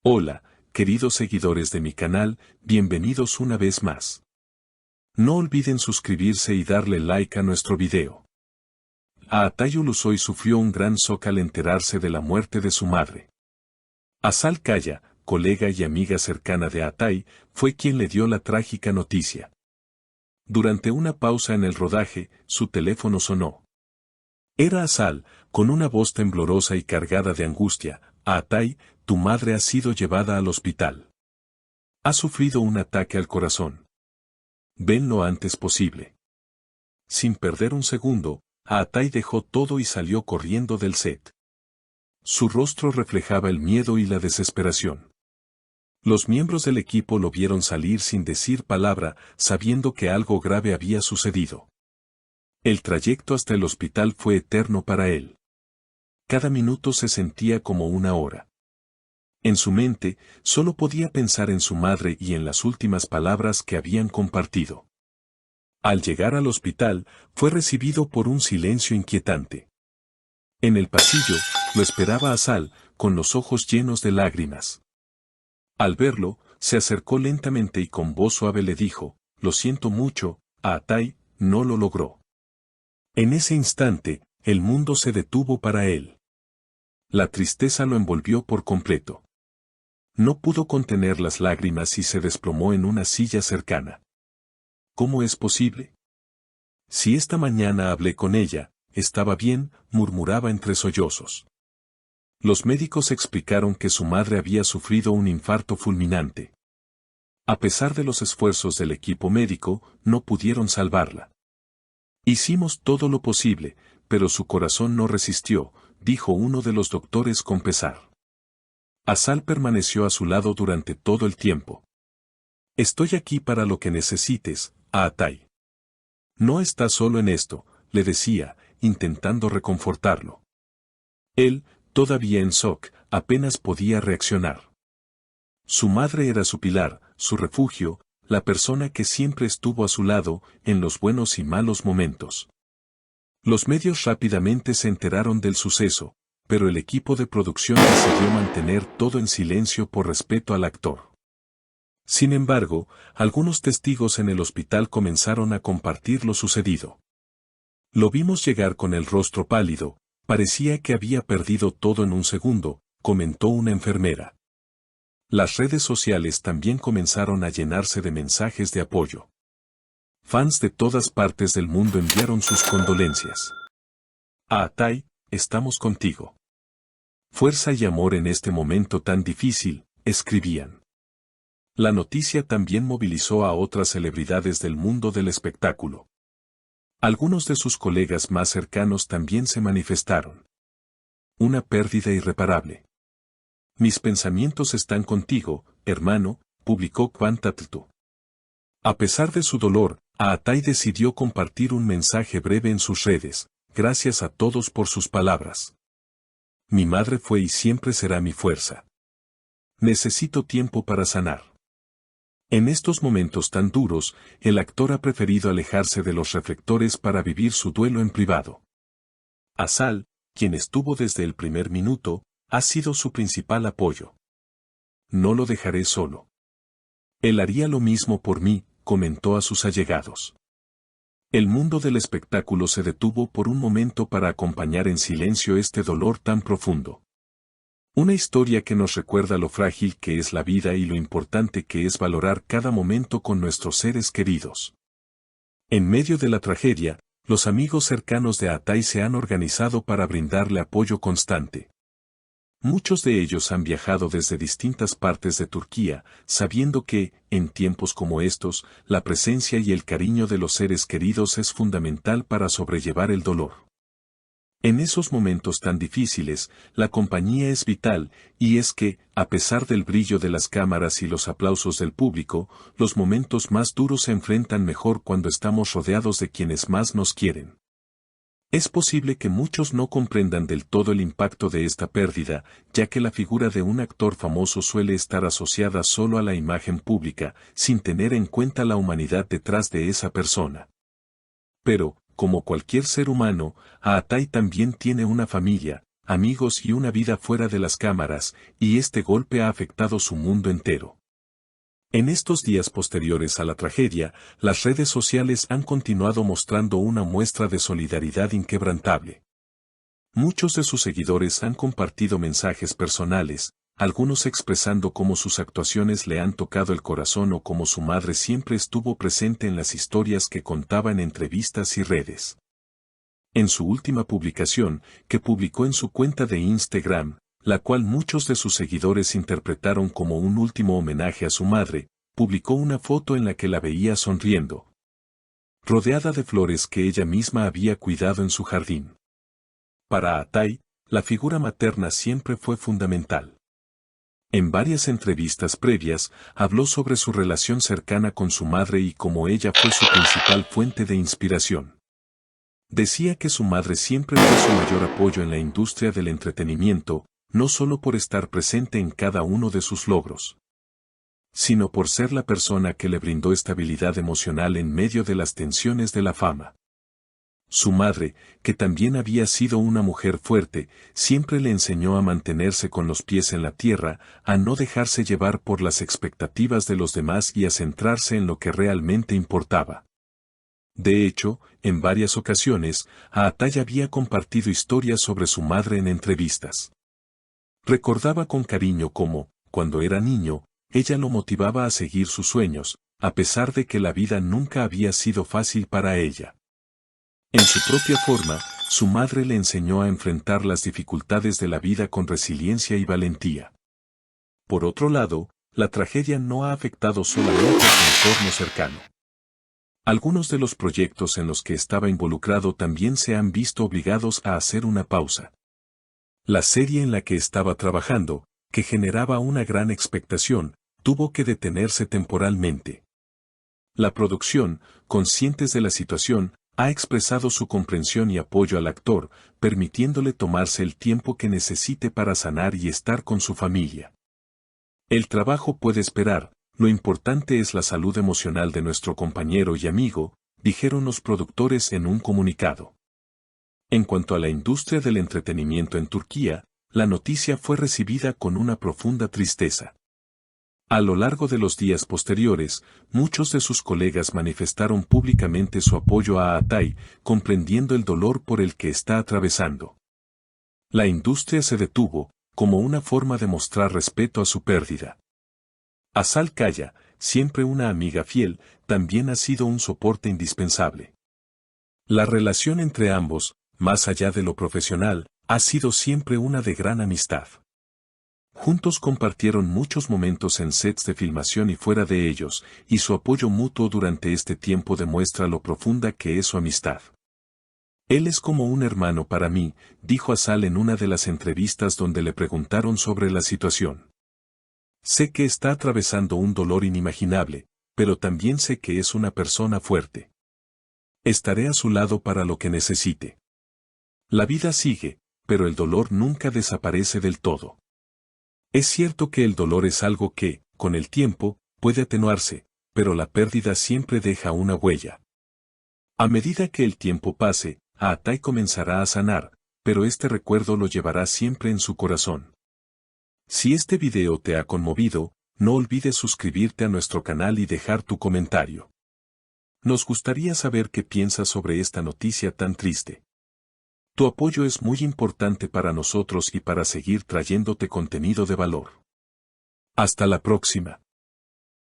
Hola, queridos seguidores de mi canal, bienvenidos una vez más. No olviden suscribirse y darle like a nuestro video. Aatay Ulusoy sufrió un gran shock al enterarse de la muerte de su madre. Asal Kaya, colega y amiga cercana de Aatay, fue quien le dio la trágica noticia. Durante una pausa en el rodaje, su teléfono sonó. Era Asal, con una voz temblorosa y cargada de angustia. Aatay, tu madre ha sido llevada al hospital. Ha sufrido un ataque al corazón. Ven lo antes posible. Sin perder un segundo, Aatay dejó todo y salió corriendo del set. Su rostro reflejaba el miedo y la desesperación. Los miembros del equipo lo vieron salir sin decir palabra, sabiendo que algo grave había sucedido. El trayecto hasta el hospital fue eterno para él. Cada minuto se sentía como una hora. En su mente, solo podía pensar en su madre y en las últimas palabras que habían compartido. Al llegar al hospital, fue recibido por un silencio inquietante. En el pasillo, lo esperaba Asal, con los ojos llenos de lágrimas. Al verlo, se acercó lentamente y con voz suave le dijo, «Lo siento mucho, Aatay, no lo logró». En ese instante, el mundo se detuvo para él. La tristeza lo envolvió por completo. No pudo contener las lágrimas y se desplomó en una silla cercana. ¿Cómo es posible? Si esta mañana hablé con ella, estaba bien, murmuraba entre sollozos. Los médicos explicaron que su madre había sufrido un infarto fulminante. A pesar de los esfuerzos del equipo médico, no pudieron salvarla. Hicimos todo lo posible, pero su corazón no resistió, dijo uno de los doctores con pesar. Asal permaneció a su lado durante todo el tiempo. Estoy aquí para lo que necesites, Aatay. No estás solo en esto, le decía, intentando reconfortarlo. Él, todavía en shock, apenas podía reaccionar. Su madre era su pilar, su refugio, la persona que siempre estuvo a su lado, en los buenos y malos momentos. Los medios rápidamente se enteraron del suceso, pero el equipo de producción decidió mantener todo en silencio por respeto al actor. Sin embargo, algunos testigos en el hospital comenzaron a compartir lo sucedido. Lo vimos llegar con el rostro pálido, parecía que había perdido todo en un segundo, comentó una enfermera. Las redes sociales también comenzaron a llenarse de mensajes de apoyo. Fans de todas partes del mundo enviaron sus condolencias. Aatay, estamos contigo. Fuerza y amor en este momento tan difícil, escribían. La noticia también movilizó a otras celebridades del mundo del espectáculo. Algunos de sus colegas más cercanos también se manifestaron. Una pérdida irreparable. Mis pensamientos están contigo, hermano, publicó Kwantattu. A pesar de su dolor, Aatay decidió compartir un mensaje breve en sus redes. Gracias a todos por sus palabras. Mi madre fue y siempre será mi fuerza. Necesito tiempo para sanar. En estos momentos tan duros, el actor ha preferido alejarse de los reflectores para vivir su duelo en privado. Asal, quien estuvo desde el primer minuto, ha sido su principal apoyo. No lo dejaré solo. Él haría lo mismo por mí, comentó a sus allegados. El mundo del espectáculo se detuvo por un momento para acompañar en silencio este dolor tan profundo. Una historia que nos recuerda lo frágil que es la vida y lo importante que es valorar cada momento con nuestros seres queridos. En medio de la tragedia, los amigos cercanos de Aatay se han organizado para brindarle apoyo constante. Muchos de ellos han viajado desde distintas partes de Turquía, sabiendo que, en tiempos como estos, la presencia y el cariño de los seres queridos es fundamental para sobrellevar el dolor. En esos momentos tan difíciles, la compañía es vital, y es que, a pesar del brillo de las cámaras y los aplausos del público, los momentos más duros se enfrentan mejor cuando estamos rodeados de quienes más nos quieren. Es posible que muchos no comprendan del todo el impacto de esta pérdida, ya que la figura de un actor famoso suele estar asociada solo a la imagen pública, sin tener en cuenta la humanidad detrás de esa persona. Pero, como cualquier ser humano, Aatay también tiene una familia, amigos y una vida fuera de las cámaras, y este golpe ha afectado su mundo entero. En estos días posteriores a la tragedia, las redes sociales han continuado mostrando una muestra de solidaridad inquebrantable. Muchos de sus seguidores han compartido mensajes personales, algunos expresando cómo sus actuaciones le han tocado el corazón o cómo su madre siempre estuvo presente en las historias que contaba en entrevistas y redes. En su última publicación, que publicó en su cuenta de Instagram, la cual muchos de sus seguidores interpretaron como un último homenaje a su madre, publicó una foto en la que la veía sonriendo, rodeada de flores que ella misma había cuidado en su jardín. Para Atay, la figura materna siempre fue fundamental. En varias entrevistas previas, habló sobre su relación cercana con su madre y cómo ella fue su principal fuente de inspiración. Decía que su madre siempre fue su mayor apoyo en la industria del entretenimiento, no solo por estar presente en cada uno de sus logros, sino por ser la persona que le brindó estabilidad emocional en medio de las tensiones de la fama. Su madre, que también había sido una mujer fuerte, siempre le enseñó a mantenerse con los pies en la tierra, a no dejarse llevar por las expectativas de los demás y a centrarse en lo que realmente importaba. De hecho, en varias ocasiones, Atay había compartido historias sobre su madre en entrevistas. Recordaba con cariño cómo, cuando era niño, ella lo motivaba a seguir sus sueños, a pesar de que la vida nunca había sido fácil para ella. En su propia forma, su madre le enseñó a enfrentar las dificultades de la vida con resiliencia y valentía. Por otro lado, la tragedia no ha afectado solamente a su entorno cercano. Algunos de los proyectos en los que estaba involucrado también se han visto obligados a hacer una pausa. La serie en la que estaba trabajando, que generaba una gran expectación, tuvo que detenerse temporalmente. La producción, conscientes de la situación, ha expresado su comprensión y apoyo al actor, permitiéndole tomarse el tiempo que necesite para sanar y estar con su familia. El trabajo puede esperar, lo importante es la salud emocional de nuestro compañero y amigo, dijeron los productores en un comunicado. En cuanto a la industria del entretenimiento en Turquía, la noticia fue recibida con una profunda tristeza. A lo largo de los días posteriores, muchos de sus colegas manifestaron públicamente su apoyo a Atay, comprendiendo el dolor por el que está atravesando. La industria se detuvo, como una forma de mostrar respeto a su pérdida. Asal Kaya, siempre una amiga fiel, también ha sido un soporte indispensable. La relación entre ambos, más allá de lo profesional, ha sido siempre una de gran amistad. Juntos compartieron muchos momentos en sets de filmación y fuera de ellos, y su apoyo mutuo durante este tiempo demuestra lo profunda que es su amistad. Él es como un hermano para mí, dijo Asal en una de las entrevistas donde le preguntaron sobre la situación. Sé que está atravesando un dolor inimaginable, pero también sé que es una persona fuerte. Estaré a su lado para lo que necesite. La vida sigue, pero el dolor nunca desaparece del todo. Es cierto que el dolor es algo que, con el tiempo, puede atenuarse, pero la pérdida siempre deja una huella. A medida que el tiempo pase, Atay comenzará a sanar, pero este recuerdo lo llevará siempre en su corazón. Si este video te ha conmovido, no olvides suscribirte a nuestro canal y dejar tu comentario. Nos gustaría saber qué piensas sobre esta noticia tan triste. Tu apoyo es muy importante para nosotros y para seguir trayéndote contenido de valor. Hasta la próxima.